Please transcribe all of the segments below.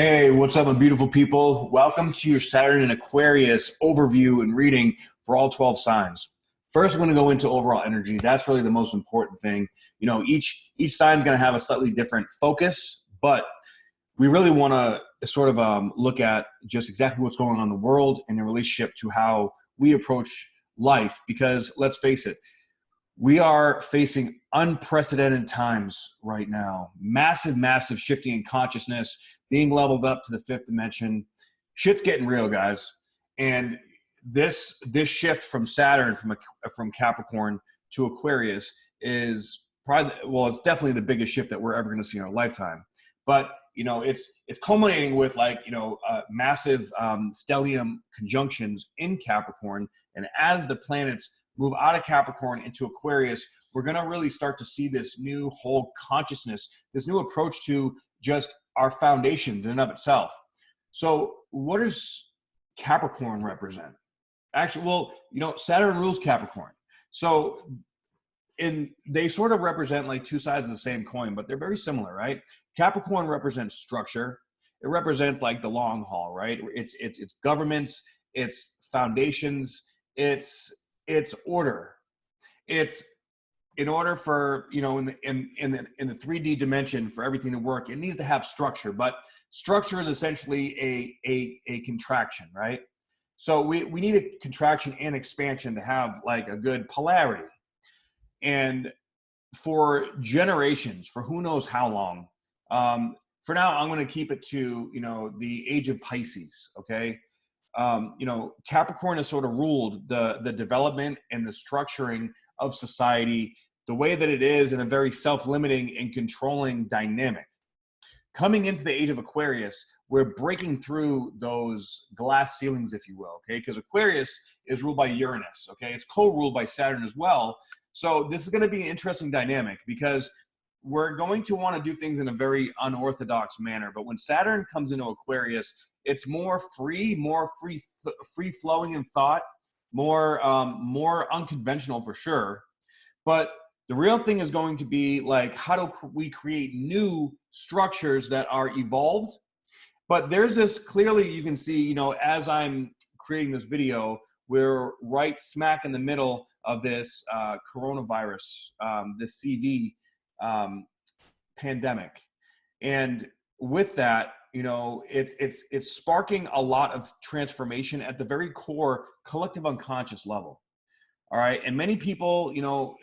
Hey, what's up, my beautiful people? Welcome to your Saturn and Aquarius overview and reading for all 12 signs. First, I'm going to go into overall energy. That's really the most important thing. You know, each sign is going to have a slightly different focus, but we really want to sort of look at just exactly what's going on in the world and in relationship to how we approach life. Because let's face it, we are facing unprecedented times right now. Massive, massive shifting in consciousness, being leveled up to the fifth dimension. Shit's getting real, guys. And this shift from Saturn, from Capricorn to Aquarius is probably, well, it's definitely the biggest shift that we're ever going to see in our lifetime. But you know, it's culminating with massive stellium conjunctions in Capricorn, and as the planets move out of Capricorn into Aquarius, we're going to really start to see this new whole consciousness, this new approach to just our foundations in and of itself. So what does Capricorn represent? Actually, well, you know, Saturn rules Capricorn. So they sort of represent like two sides of the same coin, but they're very similar, right? Capricorn represents structure. It represents like the long haul, right? It's governments, it's foundations, it's order. It's in order for, you know, in the 3D dimension, for everything to work, it needs to have structure. But structure is essentially a contraction, right? So we need a contraction and expansion to have like a good polarity. And for generations, for who knows how long, for now, I'm going to keep it to, you know, the age of Pisces, okay? You know, Capricorn has sort of ruled the development and the structuring of society the way that it is, in a very self-limiting and controlling dynamic. Coming into the age of Aquarius, we're breaking through those glass ceilings, if you will, okay? Because Aquarius is ruled by Uranus, okay? It's co-ruled by Saturn as well. So this is going to be an interesting dynamic because we're going to want to do things in a very unorthodox manner. But when Saturn comes into Aquarius, it's more free flowing in thought, more unconventional for sure. But the real thing is going to be like, how do we create new structures that are evolved? But there's this, clearly you can see, you know, as I'm creating this video, we're right smack in the middle of this coronavirus, this CV pandemic. And with that, you know, it's sparking a lot of transformation at the very core collective unconscious level. All right. And many people, you know,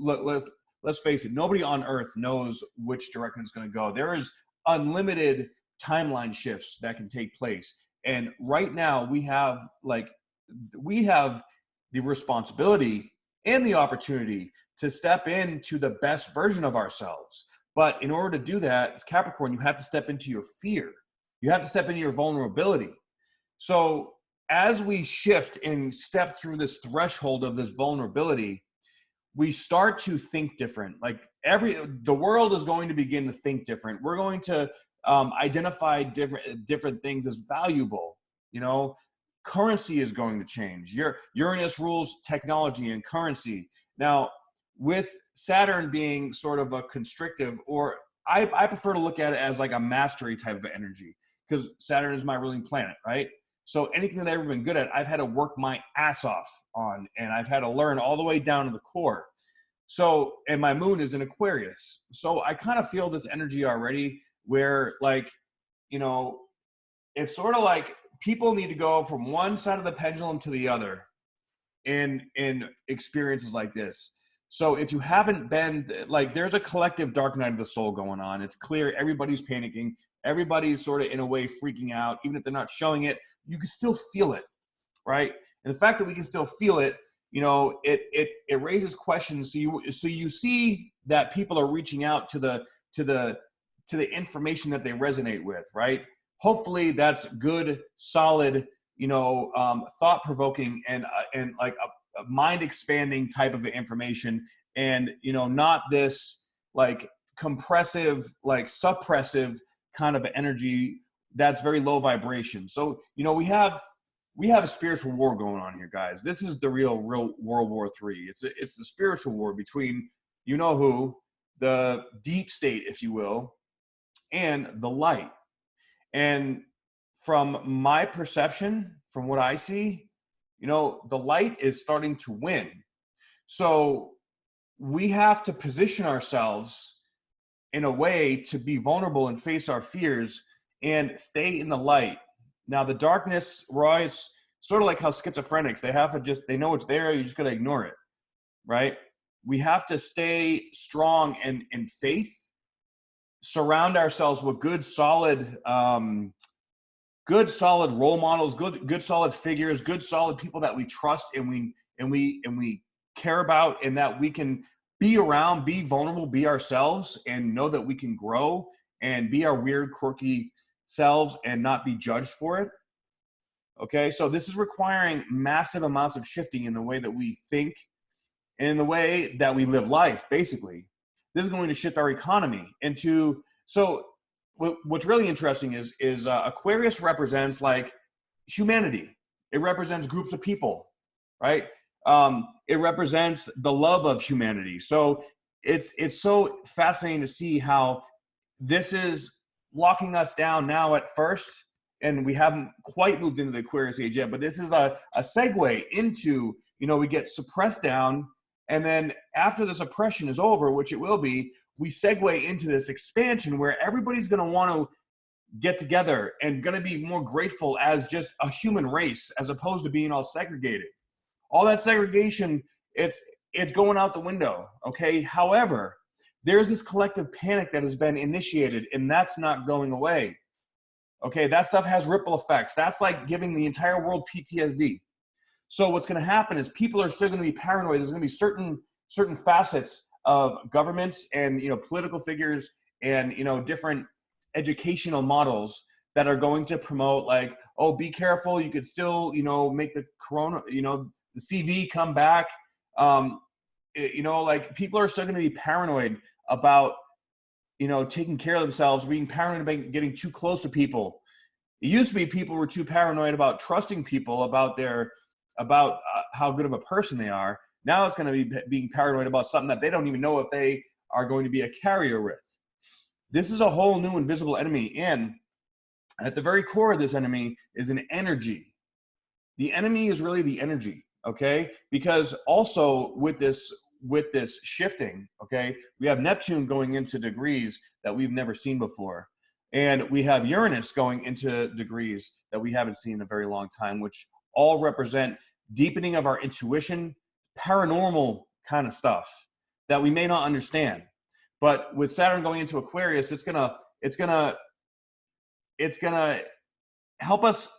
let's face it, nobody on earth knows which direction it's going to go. There is unlimited timeline shifts that can take place. And right now we have the responsibility and the opportunity to step into the best version of ourselves. But in order to do that, as Capricorn, you have to step into your fear. You have to step into your vulnerability. So as we shift and step through this threshold of this vulnerability, we start to think different. Like the world is going to begin to think different. We're going to identify different things as valuable. You know, currency is going to change. Uranus rules technology and currency. Now, with Saturn being sort of a constrictive, or I prefer to look at it as like a mastery type of energy, because Saturn is my ruling planet, right? So anything that I've ever been good at, I've had to work my ass off on, and I've had to learn all the way down to the core. So, and my moon is in Aquarius. So I kind of feel this energy already where, like, you know, it's sort of like people need to go from one side of the pendulum to the other in experiences like this. So if you haven't been, like, there's a collective dark night of the soul going on. It's clear everybody's panicking. Everybody's sort of in a way freaking out. Even if they're not showing it, you can still feel it, right? And the fact that we can still feel it, you know, it raises questions. So you see that people are reaching out to the information that they resonate with, right? Hopefully that's good, solid, you know, thought-provoking and like a mind-expanding type of information, and, you know, not this like compressive, like suppressive kind of energy that's very low vibration. So, you know, we have a spiritual war going on here, guys. This is the real World War III. It's the spiritual war between, you know who, the deep state, if you will, and the light. And from my perception, from what I see, you know, the light is starting to win. So we have to position ourselves in a way to be vulnerable and face our fears and stay in the light. Now, the darkness, Roy, it's sort of like how schizophrenics, they have to just, they know it's there, you just got to ignore it, right? We have to stay strong and in faith, surround ourselves with good, solid role models, good solid figures, good solid people that we trust and we care about, and that we can be around, be vulnerable, be ourselves, and know that we can grow and be our weird, quirky selves and not be judged for it. Okay, so this is requiring massive amounts of shifting in the way that we think and in the way that we live life, basically. This is going to shift our economy into, so what's really interesting is Aquarius represents like humanity. It represents groups of people, right? It represents the love of humanity. So it's so fascinating to see how this is locking us down now at first, and we haven't quite moved into the Aquarius age yet, but this is a segue into, you know, we get suppressed down, and then after the suppression is over, which it will be, we segue into this expansion where everybody's going to want to get together and going to be more grateful as just a human race, as opposed to being all segregated. All that segregation, it's going out the window, okay? However, there's this collective panic that has been initiated, and that's not going away. Okay, that stuff has ripple effects. That's like giving the entire world PTSD. So what's going to happen is people are still going to be paranoid. There's going to be certain facets of governments and, you know, political figures and, you know, different educational models that are going to promote like, oh, be careful. You could still, you know, make the corona, you know, the CV come back. You know, like people are still going to be paranoid about, you know, taking care of themselves, being paranoid about getting too close to people. It used to be people were too paranoid about trusting people about how good of a person they are. Now it's going to be being paranoid about something that they don't even know if they are going to be a carrier with. This is a whole new invisible enemy, and at the very core of this enemy is an energy. The enemy is really the energy, okay? Because also with this shifting, okay, we have Neptune going into degrees that we've never seen before. And we have Uranus going into degrees that we haven't seen in a very long time, which all represent deepening of our intuition, paranormal kind of stuff that we may not understand. But with Saturn going into Aquarius, it's gonna help us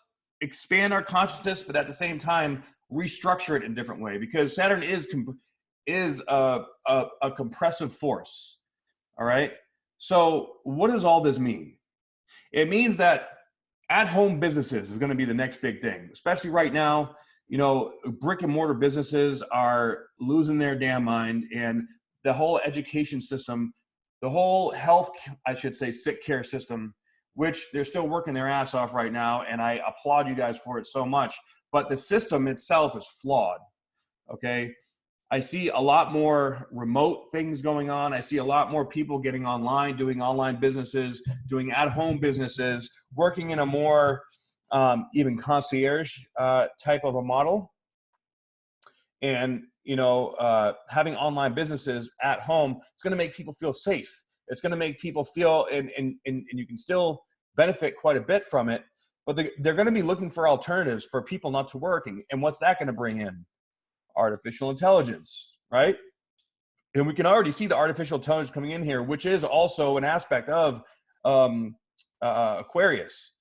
expand our consciousness, but at the same time restructure it in a different way, because Saturn is a compressive force. All right. So what does all this mean? It means that at-home businesses is going to be the next big thing, especially right now. You know, brick and mortar businesses are losing their damn mind, and the whole education system, the whole health, I should say, sick care system, which they're still working their ass off right now, and I applaud you guys for it so much. But the system itself is flawed, okay? I see a lot more remote things going on. I see a lot more people getting online, doing online businesses, doing at-home businesses, working in a more even concierge type of a model. And, you know, having online businesses at home, it's going to make people feel safe. It's going to make people feel, and you can still benefit quite a bit from it, but they're going to be looking for alternatives for people not to work. And what's that going to bring in? Artificial intelligence, right? And we can already see the artificial intelligence coming in here, which is also an aspect of Aquarius.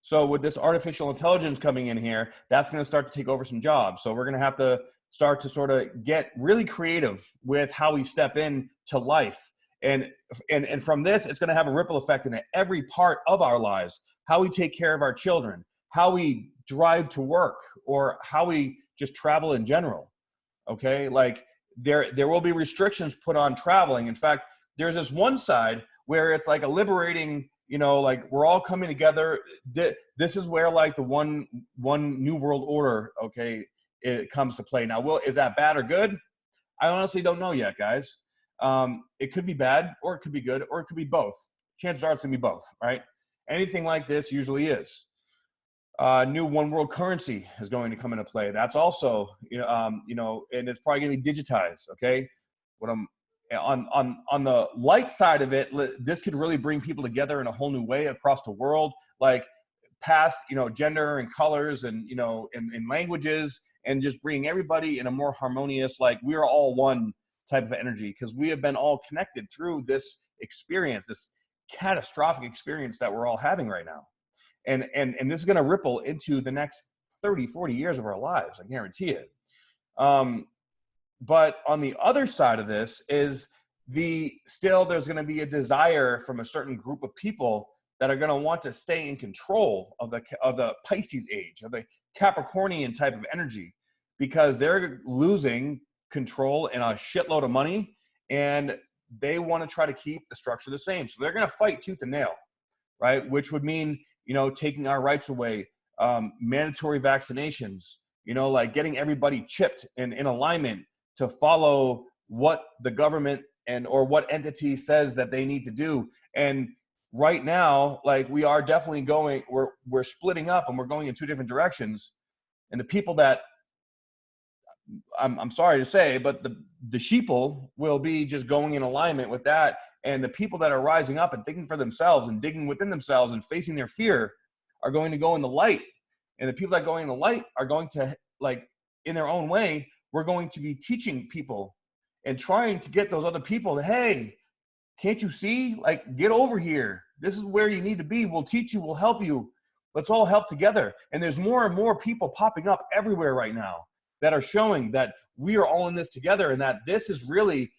So with this artificial intelligence coming in here, that's going to start to take over some jobs. So we're going to have to start to sort of get really creative with how we step in to life. And from this, it's going to have a ripple effect in every part of our lives, how we take care of our children, how we drive to work, or how we just travel in general. Okay, like there will be restrictions put on traveling. In fact, there's this one side where it's like a liberating, you know, like we're all coming together. This is where like the one new world order, okay, it comes to play. Now, is that bad or good? I honestly don't know yet, guys. It could be bad, or it could be good, or it could be both. Chances are it's gonna be both, right? anything like this usually is. New one world currency is going to come into play. That's also, and it's probably going to be digitized. Okay. What I'm on the light side of it, this could really bring people together in a whole new way across the world, like past, gender and colors and, and languages, and just bring everybody in a more harmonious, like we're all one type of energy, because we have been all connected through this experience, this catastrophic experience that we're all having right now. And this is going to ripple into the next 30, 40 years of our lives. I guarantee it. But on the other side of this is there's going to be a desire from a certain group of people that are going to want to stay in control of the Pisces age, of the Capricornian type of energy, because they're losing control and a shitload of money, and they want to try to keep the structure the same. So they're going to fight tooth and nail, right? Which would mean, taking our rights away, mandatory vaccinations, like getting everybody chipped and in alignment to follow what the government or what entity says that they need to do. And right now, like we are definitely we're splitting up and we're going in two different directions. And the people that, I'm sorry to say, but the sheeple will be just going in alignment with that. And the people that are rising up and thinking for themselves and digging within themselves and facing their fear are going to go in the light. And the people that go in the light are going to, like, in their own way, we're going to be teaching people and trying to get those other people to, hey, can't you see? Like, get over here. This is where you need to be. We'll teach you. We'll help you. Let's all help together. And there's more and more people popping up everywhere right now that are showing that we are all in this together, and that this is really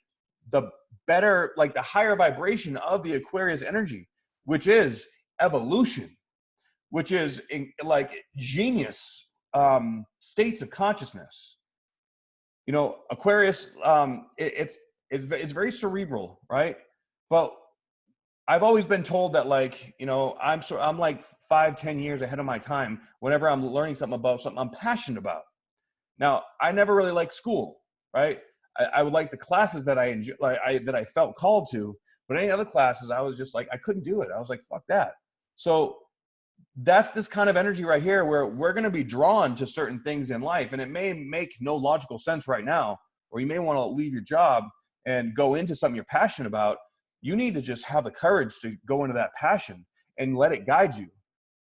the better, like the higher vibration of the Aquarius energy, which is evolution, which is like genius states of consciousness. Aquarius, it's very cerebral, right? But I've always been told that, like, I'm like 5-10 years ahead of my time whenever I'm learning something about something I'm passionate about. Now, I never really liked school, right? I would like the classes that I enjoy, that I felt called to, but any other classes, I was just like, I couldn't do it. I was like, fuck that. So that's this kind of energy right here, where we're going to be drawn to certain things in life, and it may make no logical sense right now, or you may want to leave your job and go into something you're passionate about. You need to just have the courage to go into that passion and let it guide you.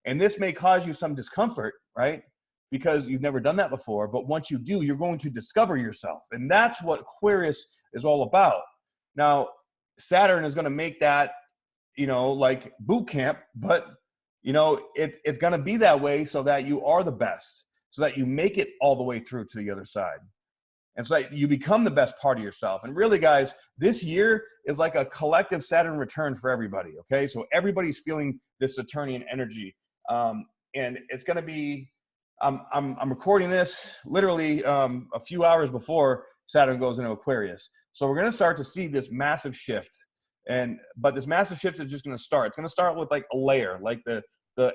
And this may cause you some discomfort, right? Because you've never done that before. But once you do, you're going to discover yourself. And that's what Aquarius is all about. Now, Saturn is going to make that, like boot camp, but, it's going to be that way so that you are the best, so that you make it all the way through to the other side. And so that you become the best part of yourself. And really, guys, this year is like a collective Saturn return for everybody, okay? So everybody's feeling this Saturnian energy. And it's going to be, I'm recording this literally a few hours before Saturn goes into Aquarius. So we're going to start to see this massive shift. But this massive shift is just going to start. It's going to start with like a layer, like the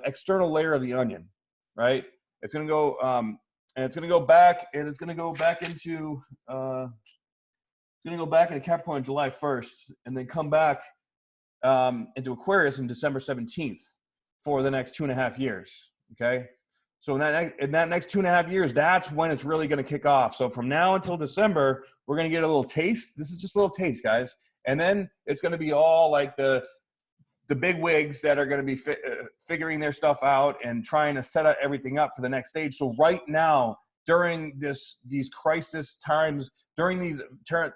external layer of the onion, right? It's going to go, and it's going to go back, and it's going to go back into, Capricorn on July 1st, and then come back into Aquarius on December 17th for the next 2.5 years. Okay. So in that next 2.5 years, that's when it's really going to kick off. So from now until December, we're going to get a little taste. This is just a little taste, guys. And then it's going to be all like the big wigs that are going to be figuring their stuff out and trying to set everything up for the next stage. So right now, during these crisis times, during these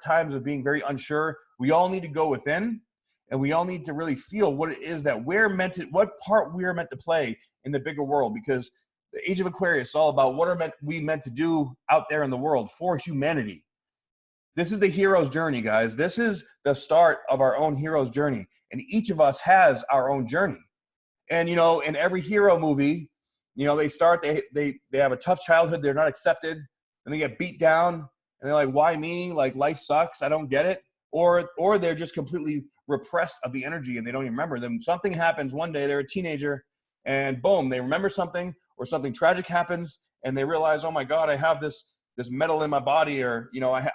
times of being very unsure, we all need to go within, and we all need to really feel what it is that what part we're meant to play in the bigger world. Because the Age of Aquarius is all about what are we meant to do out there in the world for humanity. This is the hero's journey, guys. This is the start of our own hero's journey. And each of us has our own journey. And, in every hero movie, they have a tough childhood. They're not accepted, and they get beat down, and they're like, why me? Like, life sucks. I don't get it. Or they're just completely repressed of the energy, and they don't even remember them. Something happens one day, they're a teenager, and boom, they remember something, or something tragic happens, and they realize, oh my God, I have this metal in my body, or,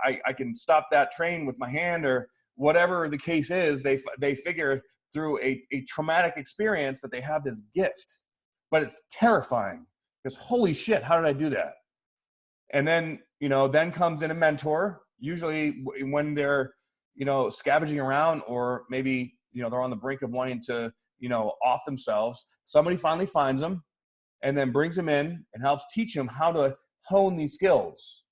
I can stop that train with my hand, or whatever the case is. They figure through a traumatic experience that they have this gift, but it's terrifying because holy shit, how did I do that? And then, then comes in a mentor, usually when they're, scavenging around, or maybe, they're on the brink of wanting to, off themselves. Somebody finally finds them and then brings them in and helps teach them how to hone these skills.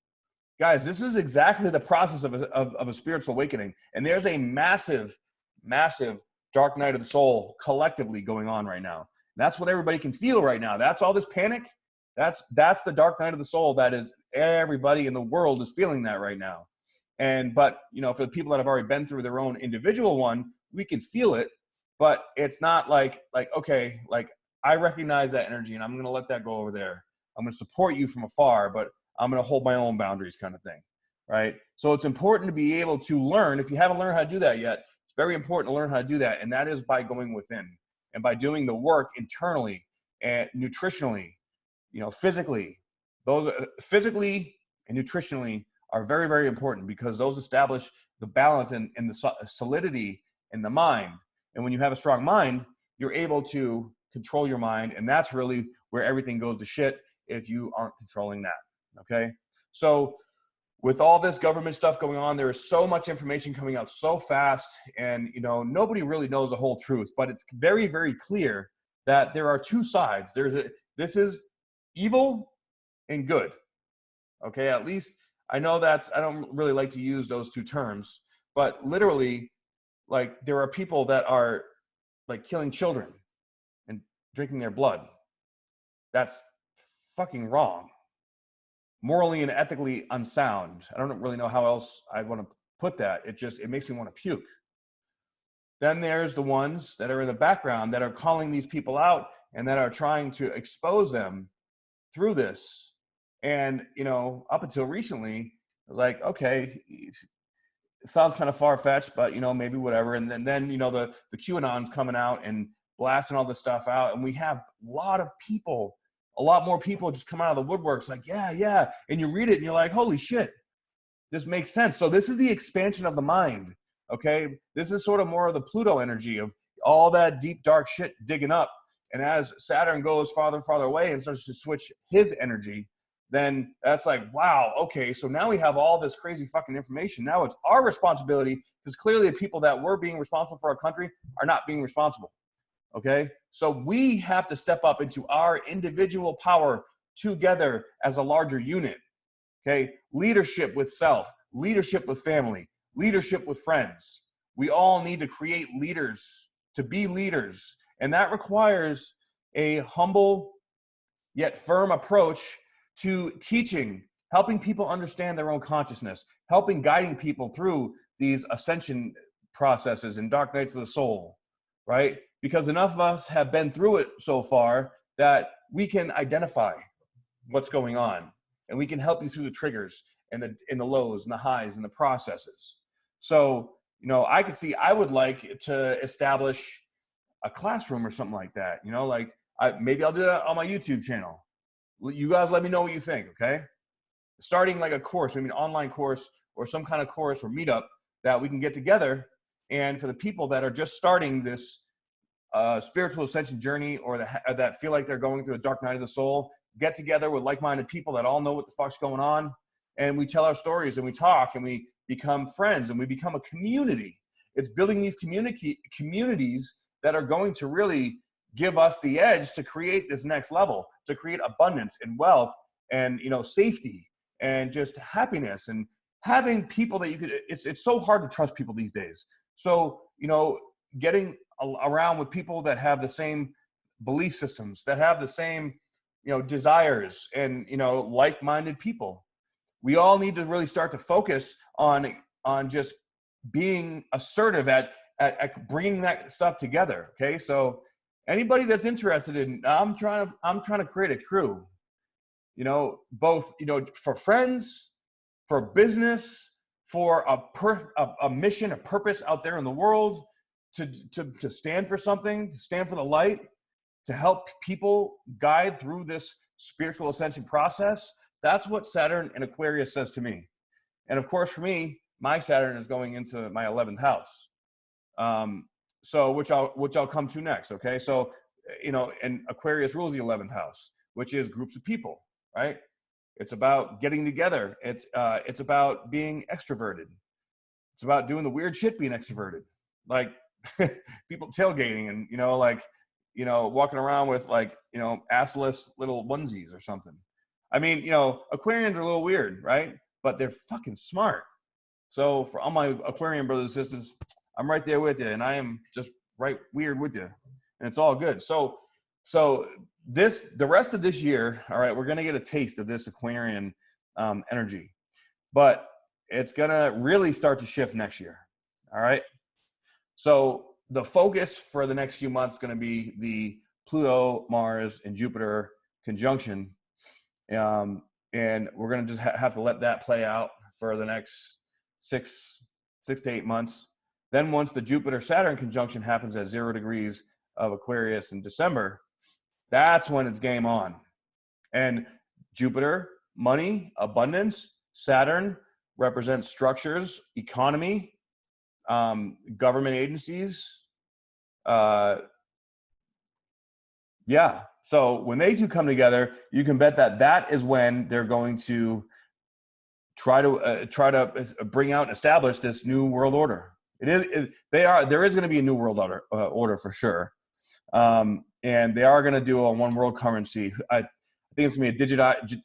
Guys, this is exactly the process of a spiritual awakening. And there's a massive, massive dark night of the soul collectively going on right now. That's what everybody can feel right now. That's all this panic. That's the dark night of the soul. That is, everybody in the world is feeling that right now. But for the people that have already been through their own individual one, we can feel it, but it's not like, okay, like I recognize that energy and I'm going to let that go over there. I'm going to support you from afar, but I'm going to hold my own boundaries, kind of thing. Right. So it's important to be able to learn. If you haven't learned how to do that yet, it's very important to learn how to do that. And that is by going within and by doing the work internally and nutritionally, physically. Those physically and nutritionally are very, very important because those establish the balance and the solidity in the mind. And when you have a strong mind, you're able to control your mind. And that's really where everything goes to shit if you aren't controlling that. Okay. So with all this government stuff going on, there is so much information coming out so fast, and nobody really knows the whole truth, but it's very, very clear that there are two sides. This is evil and good. Okay. At least I know I don't really like to use those two terms, but literally, like, there are people that are like killing children and drinking their blood. That's fucking wrong. Morally and ethically unsound. I don't really know how else I want to put that. It makes me want to puke. Then there's the ones that are in the background that are calling these people out and that are trying to expose them through this. And, up until recently, I was like, okay, it sounds kind of far-fetched, but, maybe whatever. And then the QAnon's coming out and blasting all this stuff out. And we have a lot more people just come out of the woodworks like, yeah. And you read it and you're like, holy shit, this makes sense. So this is the expansion of the mind. Okay. This is sort of more of the Pluto energy of all that deep, dark shit digging up. And as Saturn goes farther and farther away and starts to switch his energy, then that's like, wow, okay, so now we have all this crazy fucking information. Now it's our responsibility, because clearly the people that were being responsible for our country are not being responsible. Okay, so we have to step up into our individual power together as a larger unit. Okay, leadership with self, leadership with family, leadership with friends. We all need to create leaders to be leaders. And that requires a humble yet firm approach to teaching, helping people understand their own consciousness, guiding people through these ascension processes and dark nights of the soul, right? Because enough of us have been through it so far that we can identify what's going on, and we can help you through the triggers and the lows and the highs and the processes. So, I would like to establish a classroom or something like that, maybe I'll do that on my YouTube channel. You guys let me know what you think, okay? Starting like a course, maybe an online course or some kind of course or meetup that we can get together. And for the people that are just starting this spiritual ascension journey, or that feel like they're going through a dark night of the soul, get together with like-minded people that all know what the fuck's going on. And we tell our stories and we talk and we become friends and we become a community. It's building these communities that are going to really give us the edge to create this next level, to create abundance and wealth and, safety and just happiness, and having people that you could, it's so hard to trust people these days. So, getting around with people that have the same belief systems, that have the same, desires and, like-minded people. We all need to really start to focus on just being assertive at bringing that stuff together. Okay. So anybody that's interested in, I'm trying to create a crew, both, for friends, for business, for a mission, a purpose out there in the world, to stand for something, to stand for the light, to help people guide through this spiritual ascension process. That's what Saturn and Aquarius says to me. And of course, for me, my Saturn is going into my 11th house. so which I'll come to next. Okay. So, you know, and Aquarius rules the 11th house, which is groups of people, right? It's about getting together. It's about being extroverted. It's about doing the weird shit being extroverted. Like people tailgating and, you know, like, you know, walking around with like, you know, assless little onesies or something. I mean, you know, Aquarians are a little weird, right? But they're fucking smart. So for all my Aquarian brothers and sisters, I'm right there with you, and I am just right weird with you, and it's all good. So the rest of this year, all right, we're gonna get a taste of this Aquarian energy, but it's gonna really start to shift next year. All right. So the focus for the next few months is going to be the Pluto, Mars, and Jupiter conjunction. And we're going to just have to let that play out for the next six to 8 months. Then once the Jupiter-Saturn conjunction happens at 0 degrees of Aquarius in December, that's when it's game on. And Jupiter, money, abundance. Saturn represents structures, economy, government agencies. Yeah. So when they two come together, you can bet that that is when they're going to try to bring out and establish this new world order. There is going to be a new world order for sure. And they are going to do a one world currency. I think it's going to be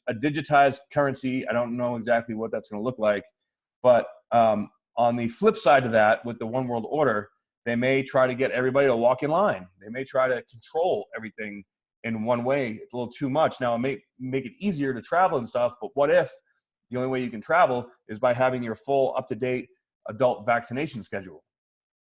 a digitized currency. I don't know exactly what that's going to look like, but on the flip side of that, with the one world order, they may try to get everybody to walk in line. They may try to control everything in one way. It's a little too much. Now, it may make it easier to travel and stuff, but what if the only way you can travel is by having your full up-to-date adult vaccination schedule?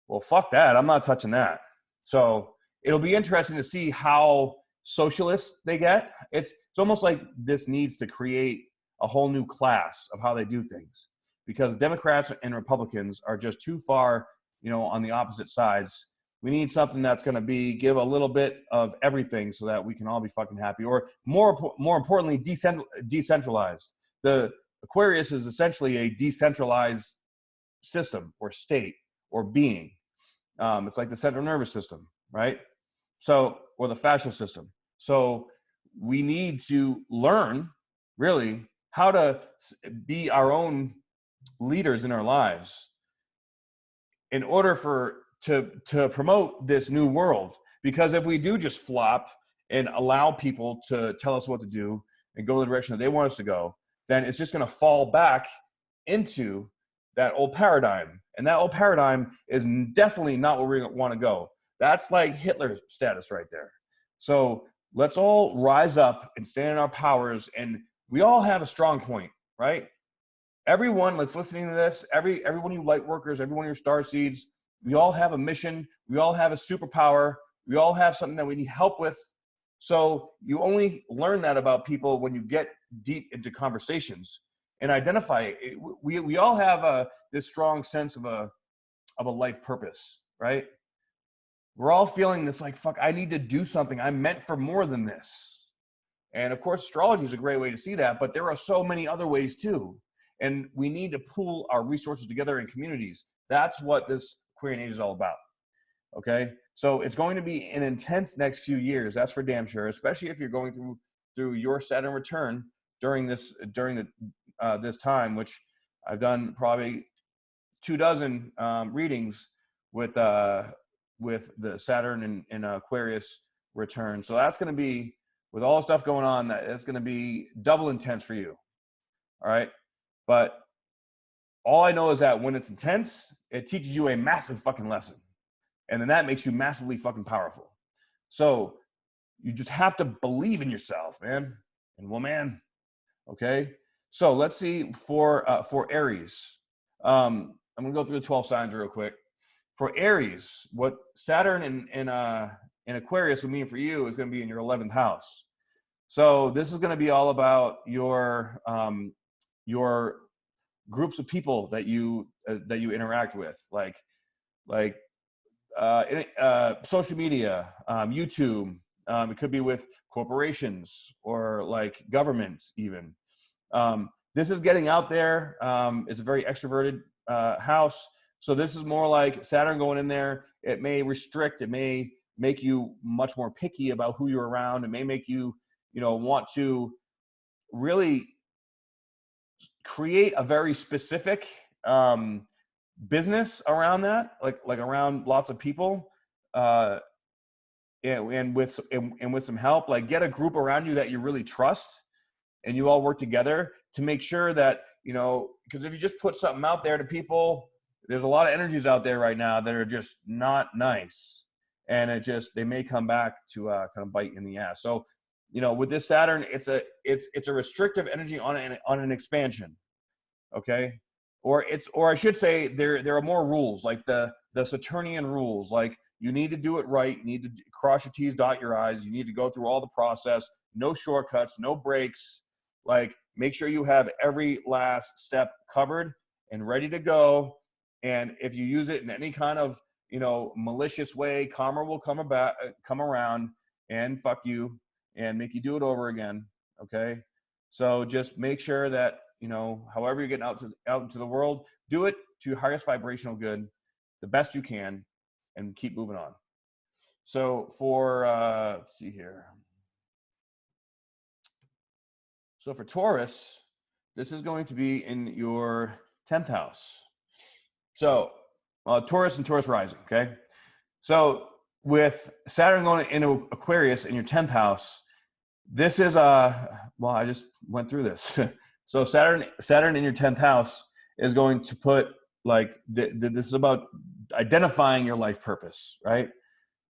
Well, fuck that. I'm not touching that. So it'll be interesting to see how socialist they get. It's almost like this needs to create a whole new class of how they do things, because Democrats and Republicans are just too far, you know, on the opposite sides. We need something that's going to give a little bit of everything so that we can all be fucking happy, or more importantly, decentralized. The Aquarius is essentially a decentralized system or state or being. It's like the central nervous system, right? So, or the fascial system. So we need to learn really how to be our own leaders in our lives in order to promote this new world. Because if we do just flop and allow people to tell us what to do and go the direction that they want us to go, then it's just going to fall back into that old paradigm. And that old paradigm is definitely not where we want to go. That's like Hitler status right there. So let's all rise up and stand in our powers. And we all have a strong point, right? Everyone that's listening to this, everyone you light workers, everyone your star seeds, we all have a mission. We all have a superpower. We all have something that we need help with. So you only learn that about people when you get deep into conversations and identify it. We all have this strong sense of a life purpose, right? We're all feeling this like, fuck, I need to do something. I'm meant for more than this. And of course, astrology is a great way to see that, but there are so many other ways too. And we need to pool our resources together in communities. That's what this Aquarian age is all about. Okay. So it's going to be an intense next few years. That's for damn sure, especially if you're going through your Saturn return during this time, which I've done probably 24 readings with the Saturn and Aquarius return. So that's going to be, with all the stuff going on, that's going to be double intense for you. All right. But all I know is that when it's intense, it teaches you a massive fucking lesson. And then that makes you massively fucking powerful. So you just have to believe in yourself, man and woman. Okay. So let's see for Aries. I'm going to go through the 12 signs real quick. For Aries, what Saturn in Aquarius would mean for you is going to be in your 11th house. So this is going to be all about your groups of people that you interact with, like social media, YouTube. It could be with corporations or like governments even. This is getting out there. It's a very extroverted house. So this is more like Saturn going in there. It may restrict, it may make you much more picky about who you're around. It may make you, want to really create a very specific business around that, like around lots of people, and with some help, like get a group around you that you really trust, and you all work together to make sure that, because if you just put something out there to people, there's a lot of energies out there right now that are just not nice, and they may come back to kind of bite in the ass. So, with this Saturn, it's a restrictive energy on an expansion. Okay. Or I should say there are more rules, like the Saturnian rules, like you need to do it right. You need to cross your T's, dot your I's. You need to go through all the process, no shortcuts, no breaks. Like make sure you have every last step covered and ready to go. And if you use it in any kind of, malicious way, karma will come around and fuck you and make you do it over again. Okay. So just make sure that, however you're getting out into the world, do it to your highest vibrational good, the best you can, and keep moving on. So for, let's see here. So for Taurus, this is going to be in your 10th house. So Taurus and Taurus rising, okay? So with Saturn going into Aquarius in your 10th house, this is, well, I just went through this. So Saturn in your 10th house is going to put, like, this is about identifying your life purpose, right?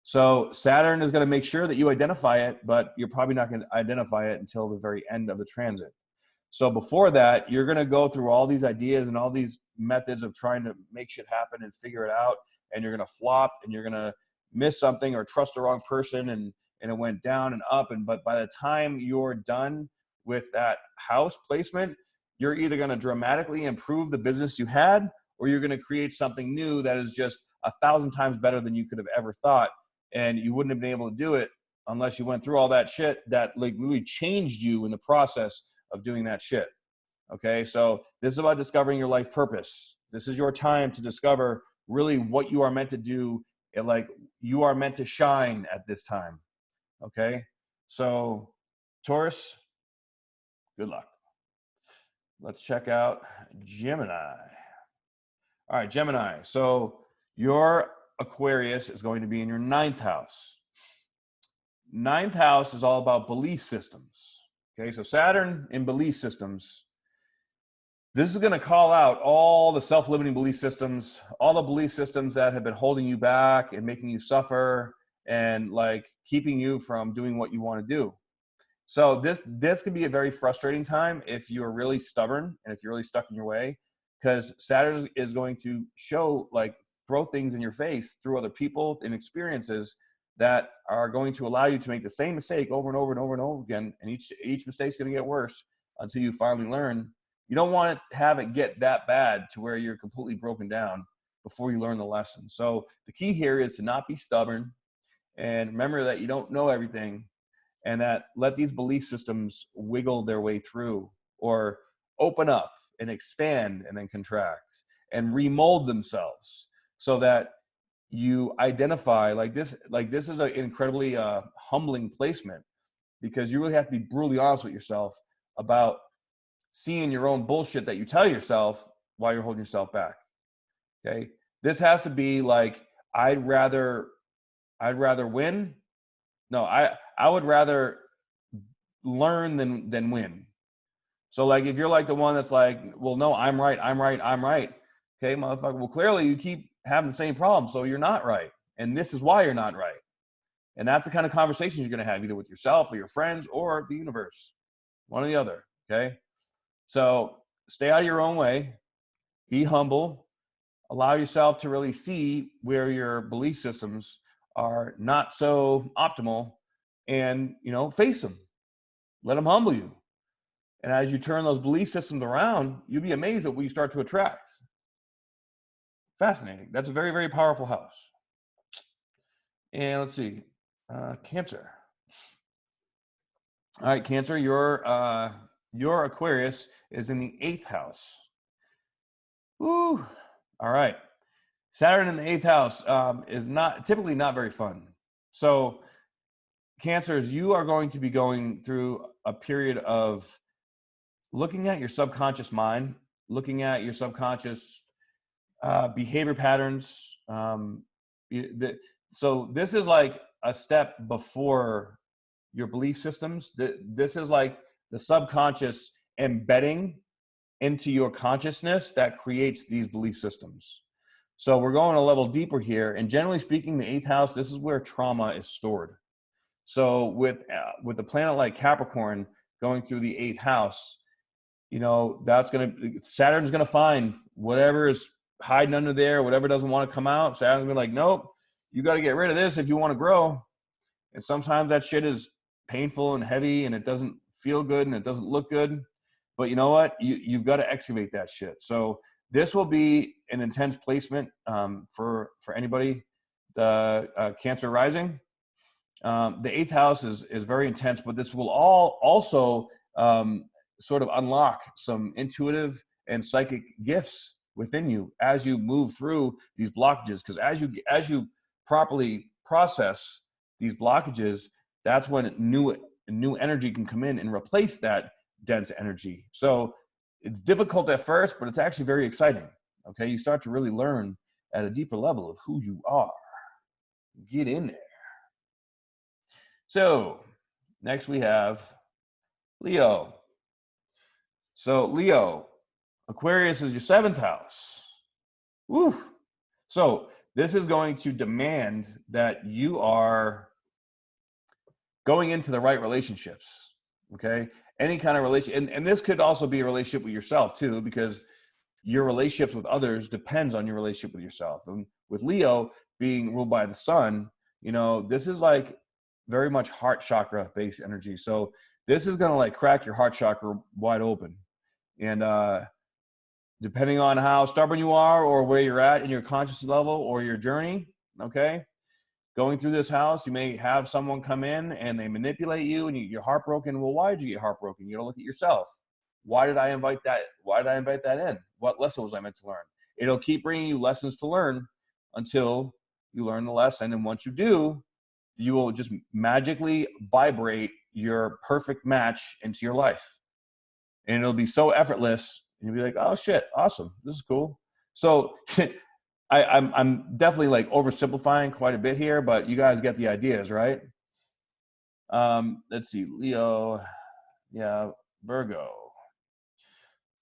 So Saturn is going to make sure that you identify it, but you're probably not going to identify it until the very end of the transit. So before that, you're going to go through all these ideas and all these methods of trying to make shit happen and figure it out, and you're going to flop, and you're going to miss something or trust the wrong person, and it went down and up. But by the time you're done with that house placement, you're either going to dramatically improve the business you had, or you're going to create something new that is just 1,000 times better than you could have ever thought. And you wouldn't have been able to do it unless you went through all that shit that like literally changed you in the process of doing that shit. Okay. So this is about discovering your life purpose. This is your time to discover really what you are meant to do. Like you are meant to shine at this time. Okay. So Taurus, good luck. Let's check out Gemini. All right, Gemini. So your Aquarius is going to be in your 9th house. 9th house is all about belief systems. Okay, so Saturn in belief systems. This is going to call out all the self-limiting belief systems, all the belief systems that have been holding you back and making you suffer and like keeping you from doing what you want to do. So this can be a very frustrating time if you're really stubborn and if you're really stuck in your way, because Saturn is going to throw things in your face through other people and experiences that are going to allow you to make the same mistake over and over and over and over again. And each mistake's going to get worse until you finally learn. You don't want to have it get that bad to where you're completely broken down before you learn the lesson. So the key here is to not be stubborn and remember that you don't know everything, and that let these belief systems wiggle their way through or open up and expand and then contract and remold themselves so that you identify like this is an incredibly humbling placement, because you really have to be brutally honest with yourself about seeing your own bullshit that you tell yourself while you're holding yourself back. Okay. This has to be like, I'd rather win. No, I would rather learn than win. So like, if you're like the one that's like, well, no, I'm right. Okay, motherfucker. Well, clearly you keep having the same problem. So you're not right. And this is why you're not right. And that's the kind of conversations you're going to have either with yourself or your friends or the universe, one or the other. Okay. So stay out of your own way, be humble, allow yourself to really see where your belief systems are not so optimal, and, face them, let them humble you. And as you turn those belief systems around, you'll be amazed at what you start to attract. Fascinating. That's a very, very powerful house. And let's see, Cancer. All right, Cancer, your Aquarius is in the 8th house. Woo. All right. Saturn in the 8th house is typically not very fun. So Cancers, you are going to be going through a period of looking at your subconscious mind, looking at your subconscious behavior patterns. So this is like a step before your belief systems. This is like the subconscious embedding into your consciousness that creates these belief systems. So we're going a level deeper here. And generally speaking, the 8th house, this is where trauma is stored. So with a planet like Capricorn going through the 8th house, you know, Saturn's going to find whatever is hiding under there, whatever doesn't want to come out. Saturn's going to be like, nope, you got to get rid of this if you want to grow. And sometimes that shit is painful and heavy and it doesn't feel good and it doesn't look good. But you know what? You've got to excavate that shit. So this will be an intense placement for anybody, the Cancer rising. The 8th house is very intense, but this will also sort of unlock some intuitive and psychic gifts within you as you move through these blockages. Because as you properly process these blockages, that's when new energy can come in and replace that dense energy. So it's difficult at first, but it's actually very exciting. Okay, you start to really learn at a deeper level of who you are. Get in there. So next we have Leo. So Leo, Aquarius is your 7th house. Woo. So this is going to demand that you are going into the right relationships. Okay. Any kind of relationship. And this could also be a relationship with yourself too, because your relationships with others depends on your relationship with yourself. And with Leo being ruled by the sun, you know, this is like very much heart chakra based energy. So this is going to like crack your heart chakra wide open. And depending on how stubborn you are or where you're at in your conscious level or your journey, okay, going through this house, you may have someone come in and they manipulate you and you're heartbroken. Well, why did you get heartbroken? You got to look at yourself. Why did I invite that? Why did I invite that in? What lesson was I meant to learn? It'll keep bringing you lessons to learn until you learn the lesson. And once you do, you will just magically vibrate your perfect match into your life. And it'll be so effortless. And you'll be like, oh shit, awesome. This is cool. So I'm definitely like oversimplifying quite a bit here, but you guys get the ideas, right? Let's see, Leo, yeah, Virgo.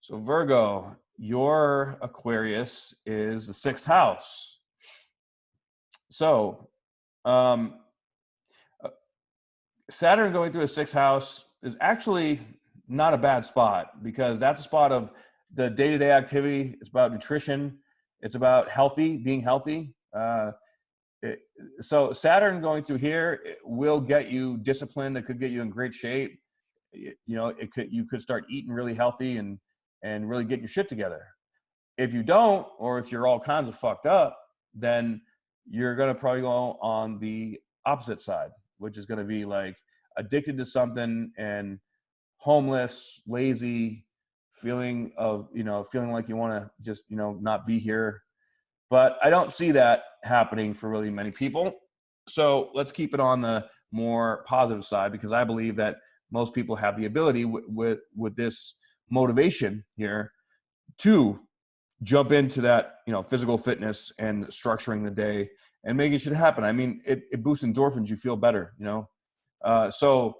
So Virgo, your Aquarius is the 6th house. So Saturn going through a 6th house is actually not a bad spot because that's a spot of the day-to-day activity. It's about nutrition. It's about being healthy. So Saturn going through here will get you disciplined. It could get you in great shape. You know, you could start eating really healthy and really get your shit together. If you don't, or if you're all kinds of fucked up, then you're going to probably go on the opposite side, which is going to be like addicted to something and homeless, lazy, feeling like you want to just, you know, not be here. But I don't see that happening for really many people. So let's keep it on the more positive side, because I believe that most people have the ability with this motivation here to jump into that, you know, physical fitness and structuring the day and making shit happen. I mean, it boosts endorphins. You feel better, you know? So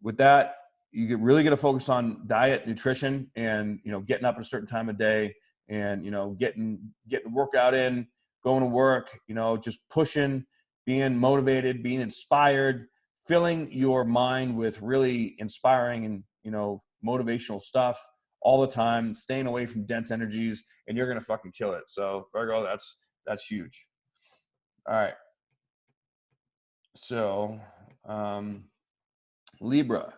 with that, you really get to focus on diet, nutrition, and, you know, getting up at a certain time of day and, you know, getting the workout in, going to work, you know, just pushing, being motivated, being inspired, filling your mind with really inspiring and, you know, motivational stuff all the time, staying away from dense energies, and you're going to fucking kill it. So Virgo, that's huge. All right. So, Libra,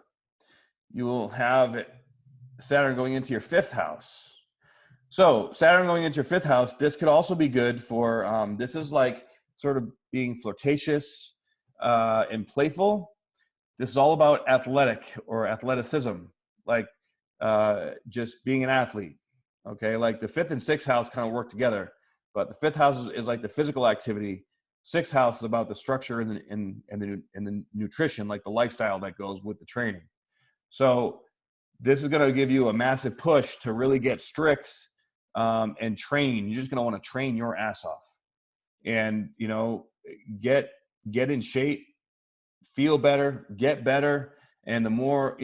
you will have Saturn going into your 5th house. So Saturn going into your 5th house, this could also be good for, this is like sort of being flirtatious and playful. This is all about athleticism, like just being an athlete. Okay, like the 5th and 6th house kind of work together, But the fifth house is like the physical activity. Sixth house is about the structure and the nutrition, like the lifestyle that goes with the training. So this is going to give you a massive push to really get strict and train. You're just going to want to train your ass off, and get in shape, feel better, get better. And the more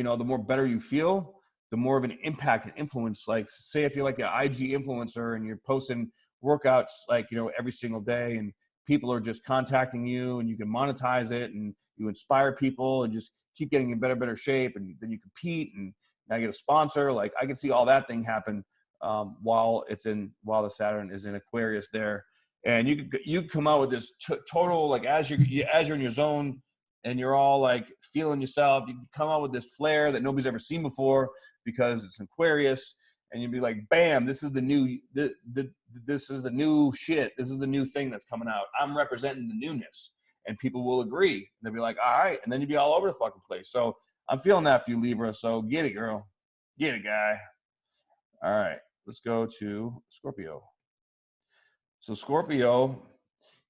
better you feel, the more of an impact and influence. Like, say if you're like an IG influencer and you're posting workouts like every single day, and people are just contacting you, and you can monetize it, and you inspire people, and just keep getting in better shape, and then you compete, and now you get a sponsor. Like, I can see all that thing happen while the Saturn is in Aquarius there. And you come out with this total, like, as you're in your zone and you're all like feeling yourself, you can come out with this flair that nobody's ever seen before because it's Aquarius. And you'd be like, bam, this is the new this is the new shit. This is the new thing that's coming out. I'm representing the newness. And people will agree. And they'll be like, all right. And then you'd be all over the fucking place. So I'm feeling that for you, Libra. So get it, girl. Get it, guy. All right. Let's go to Scorpio. So Scorpio,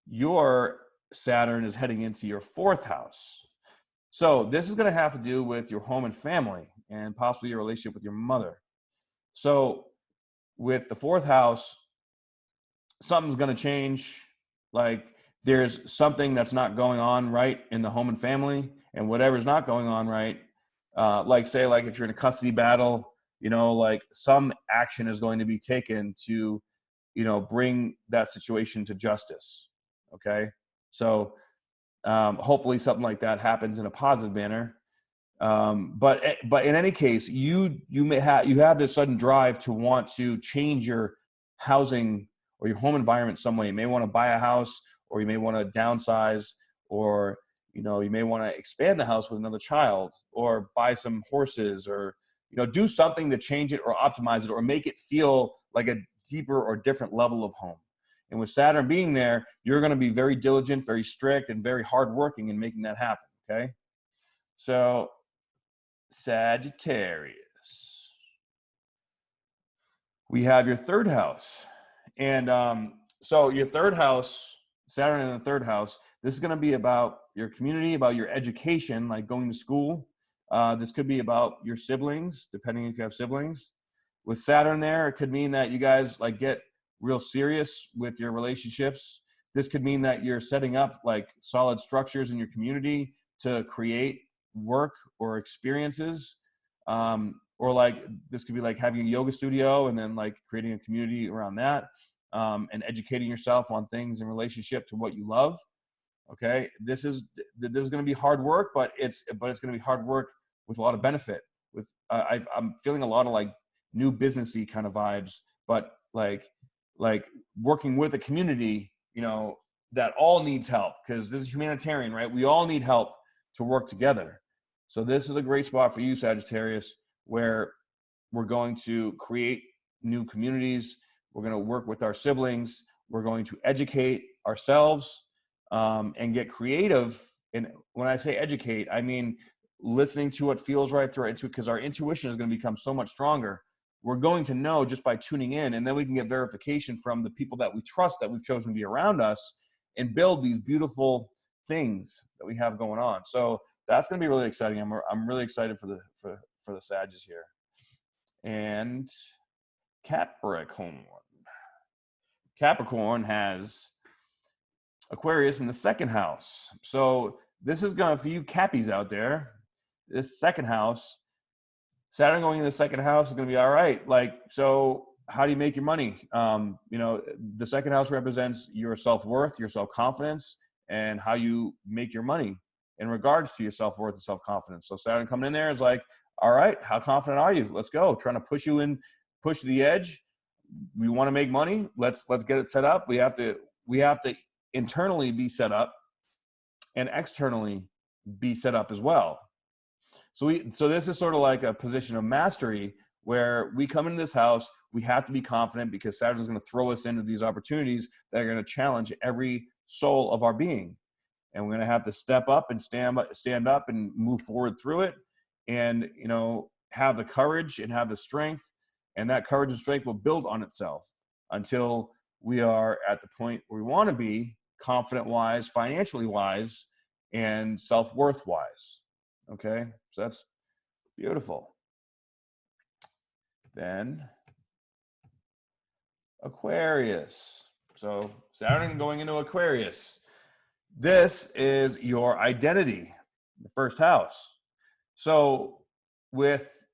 your Saturn is heading into your fourth house. So this is going to have to do with your home and family, and possibly your relationship with your mother. So with the fourth house, something's going to change. Like, there's something that's not going on right in the home and family, and whatever's not going on right, like say, like if you're in a custody battle, like some action is going to be taken to, bring that situation to justice. Okay. So hopefully something like that happens in a positive manner. But in any case, you have this sudden drive to want to change your housing or your home environment some way. You may want to buy a house, or you may want to downsize, or you may want to expand the house with another child, or buy some horses, or do something to change it or optimize it or make it feel like a deeper or different level of home. And with Saturn being there, you're going to be very diligent, very strict, and very hardworking in making that happen. Okay. So Sagittarius, we have your third house. And so your third house, Saturn in the third house, this is going to be about your community, about your education, like going to school. This could be about your siblings, depending if you have siblings. With Saturn there, it could mean that you guys like get real serious with your relationships. This could mean that you're setting up like solid structures in your community to create work or experiences. Or like this could be like having a yoga studio and then like creating a community around that, and educating yourself on things in relationship to what you love. Okay, this is going to be hard work, but it's going to be hard work with a lot of benefit. With I'm feeling a lot of like new businessy kind of vibes, but like working with a community, that all needs help, because this is humanitarian, right? We all need help to work together. So this is a great spot for you, Sagittarius, where we're going to create new communities. We're going to work with our siblings. We're going to educate ourselves, and get creative. And when I say educate, I mean listening to what feels right through our intuition, because our intuition is going to become so much stronger. We're going to know just by tuning in, and then we can get verification from the people that we trust, that we've chosen to be around us, and build these beautiful things that we have going on. So that's going to be really exciting. I'm really excited for the Sages here. And Capricorn has Aquarius in the second house. So this is going to, for you Cappies out there, this second house, Saturn going in the second house is going to be all right. Like, so how do you make your money? The second house represents your self-worth, your self-confidence, and how you make your money in regards to your self-worth and self-confidence. So Saturn coming in there is like, all right, how confident are you? Let's go. Trying to push you in, push to the edge. We want to make money. Let's get it set up. We have to internally be set up and externally be set up as well. So this is sort of like a position of mastery where we come into this house, we have to be confident, because Saturn is going to throw us into these opportunities that are going to challenge every soul of our being. And we're going to have to step up and stand up and move forward through it, and, have the courage and have the strength, and that courage and strength will build on itself until we are at the point where we want to be, confident wise, financially wise, and self-worth wise. Okay, so that's beautiful. Then Aquarius. So Saturn going into Aquarius. This is your identity, the first house. So with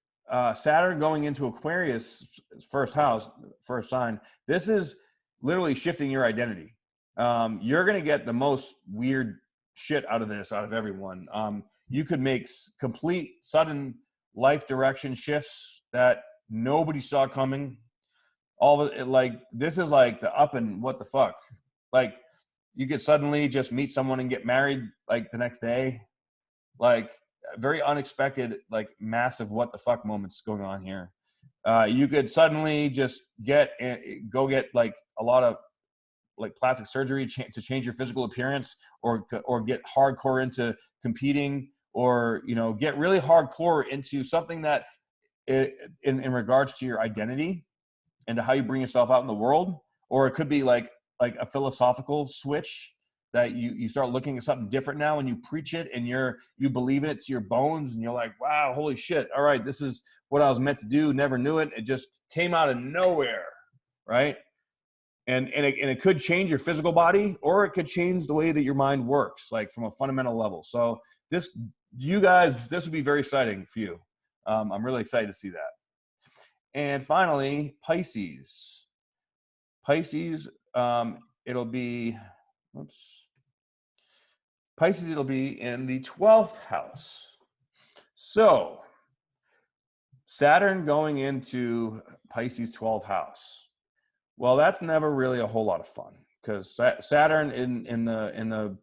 Saturn going into Aquarius, first house, first sign, this is literally shifting your identity. You're going to get the most weird shit out of this, out of everyone. You could make complete sudden life direction shifts that nobody saw coming. All of it, like, this is like the up and what the fuck. Like, you could suddenly just meet someone and get married like the next day. Like, very unexpected, like massive what the fuck moments going on here. You could suddenly just go get like a lot of like plastic surgery to change your physical appearance, or get hardcore into competing, or, you know, get really hardcore into something that in regards to your identity and to how you bring yourself out in the world. Or it could be like a philosophical switch that you start looking at something different now, and you preach it, and you believe in it to your bones, and you're like, wow, holy shit, all right, this is what I was meant to do, never knew it, it just came out of nowhere, right? And it could change your physical body, or it could change the way that your mind works, like from a fundamental level. So this would be very exciting for you. I'm really excited to see that. And finally, Pisces. Pisces, it'll be in the 12th house. So Saturn going into Pisces 12th house. Well, that's never really a whole lot of fun, because Saturn in the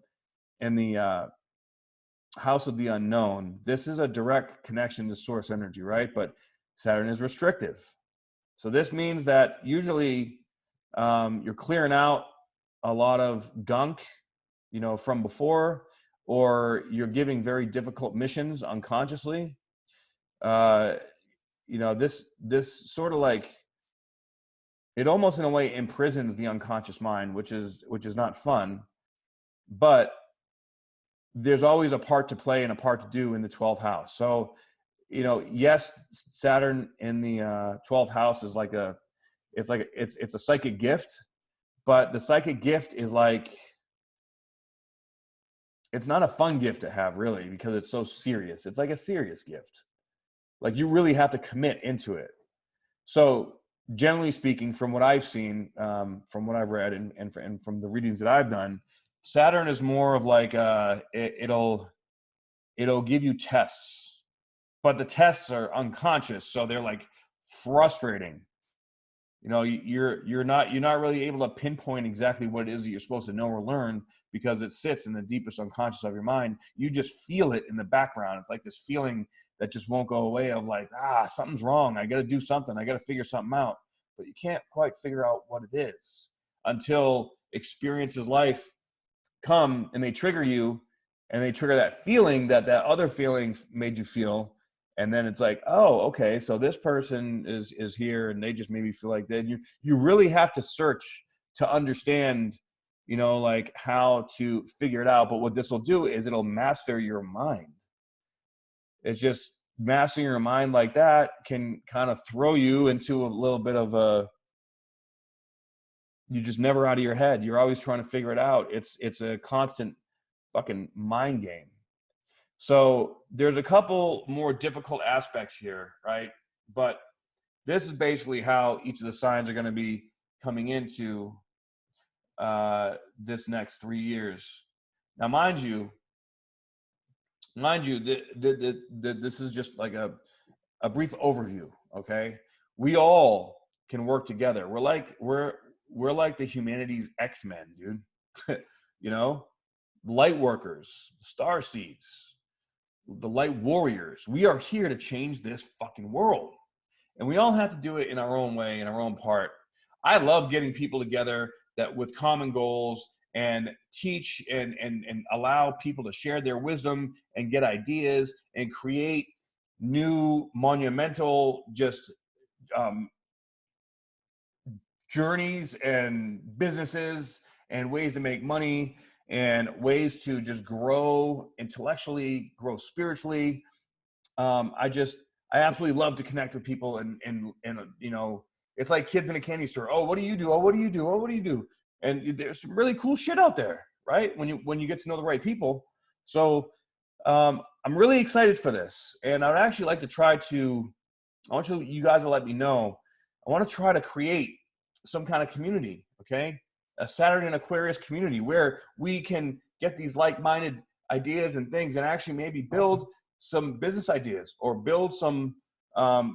house of the unknown, this is a direct connection to source energy, right? But Saturn is restrictive. So this means that usually you're clearing out a lot of gunk, you know, from before, or you're giving very difficult missions unconsciously. You know, this sort of like, it almost in a way imprisons the unconscious mind, which is not fun. But there's always a part to play and a part to do in the 12th house. So, you know, yes, Saturn in the 12th house is like it's a psychic gift, but the psychic gift is like, it's not a fun gift to have, really, because it's so serious. It's like a serious gift. Like, you really have to commit into it. So generally speaking, from what I've seen, from what I've read, and from the readings that I've done, Saturn is more of like it'll give you tests, but the tests are unconscious, so they're like frustrating. You know, you're not really able to pinpoint exactly what it is that you're supposed to know or learn, because it sits in the deepest unconscious of your mind. You just feel it in the background. It's like this feeling that just won't go away, of like, something's wrong. I got to do something. I got to figure something out. But you can't quite figure out what it is until experiences life come and they trigger you, and they trigger that feeling that other feeling made you feel. And then it's like, oh, okay, so this person is here, and they just made me feel like that. You really have to search to understand, you know, like how to figure it out. But what this will do is it'll master your mind. It's just mastering your mind like that can kind of throw you into a little bit of you're just never out of your head. You're always trying to figure it out. It's a constant fucking mind game. So there's a couple more difficult aspects here, right? But this is basically how each of the signs are going to be coming into this next 3 years. Now, mind you, this is just like a brief overview. Okay, we all can work together. We're like the humanity's X-Men, dude. You know, light workers, star seeds, the light warriors. We are here to change this fucking world, and we all have to do it in our own way, in our own part. I love getting people together that with common goals, and teach and allow people to share their wisdom and get ideas and create new monumental, just journeys and businesses and ways to make money and ways to just grow intellectually, grow spiritually. I absolutely love to connect with people, and you know, it's like kids in a candy store. Oh, what do you do? Oh, what do you do? Oh, what do you do? And there's some really cool shit out there, right? When you get to know the right people. So I'm really excited for this, and I would actually like to try to. I want you guys to let me know. I want to try to create some kind of community, okay? A Saturn and Aquarius community where we can get these like-minded ideas and things, and actually maybe build some business ideas, or build some,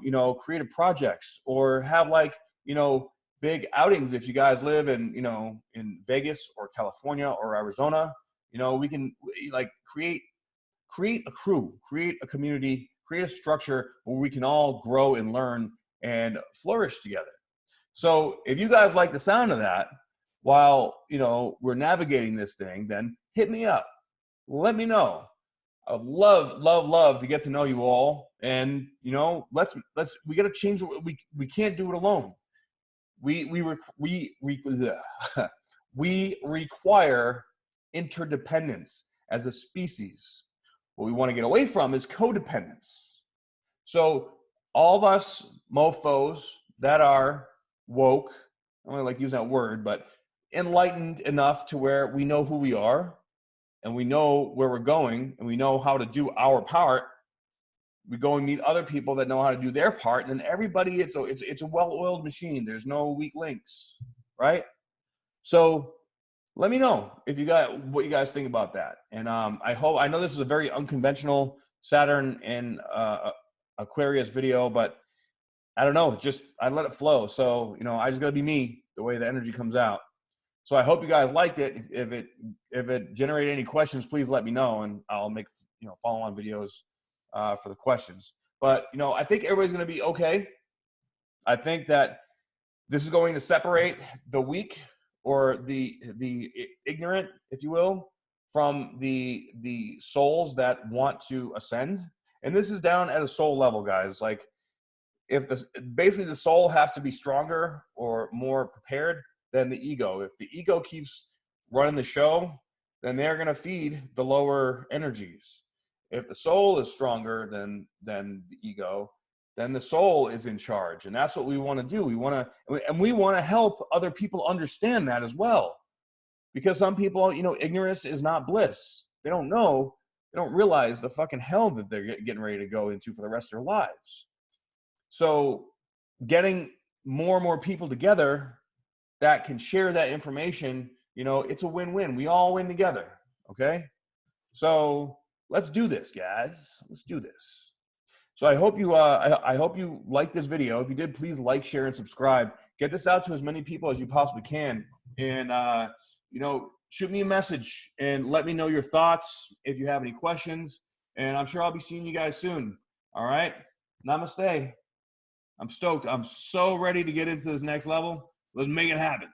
you know, creative projects, or have, like, you know, big outings. If you guys live in, you know, in Vegas or California or Arizona, you know, we can like create a crew, create a community, create a structure where we can all grow and learn and flourish together. So if you guys like the sound of that, while, you know, we're navigating this thing, then hit me up. Let me know. I would love to get to know you all. And, you know, we got to change. We can't do it alone. We require interdependence as a species. What we want to get away from is codependence. So all of us mofos that are woke, I don't really like using that word, but enlightened enough to where we know who we are, and we know where we're going, and we know how to do our part. We go and meet other people that know how to do their part, and then everybody, it's a well-oiled machine. There's no weak links, right? So let me know if you got what you guys think about that. And I know this is a very unconventional Saturn and Aquarius video, but I don't know, just I let it flow. So, you know, I just gotta be me, the way the energy comes out. So I hope you guys liked it. If it generated any questions, please let me know, and I'll make, you know, follow-on videos for the questions. But, you know, I think everybody's gonna be okay. I think that this is going to separate the weak, or the ignorant, if you will, from the souls that want to ascend. And this is down at a soul level, guys. Like, if basically the soul has to be stronger or more prepared than the ego. If the ego keeps running the show, then they're going to feed the lower energies. If the soul is stronger than the ego, then the soul is in charge. And that's what we want to do. We want to help other people understand that as well. Because some people, you know, ignorance is not bliss. They don't know, they don't realize the fucking hell that they're getting ready to go into for the rest of their lives. So getting more and more people together that can share that information, you know, it's a win-win. We all win together, okay? So let's do this, guys. Let's do this. So I hope you I hope you liked this video. If you did, please like, share, and subscribe. Get this out to as many people as you possibly can. And, you know, shoot me a message and let me know your thoughts if you have any questions. And I'm sure I'll be seeing you guys soon. All right? Namaste. I'm stoked. I'm so ready to get into this next level. Let's make it happen.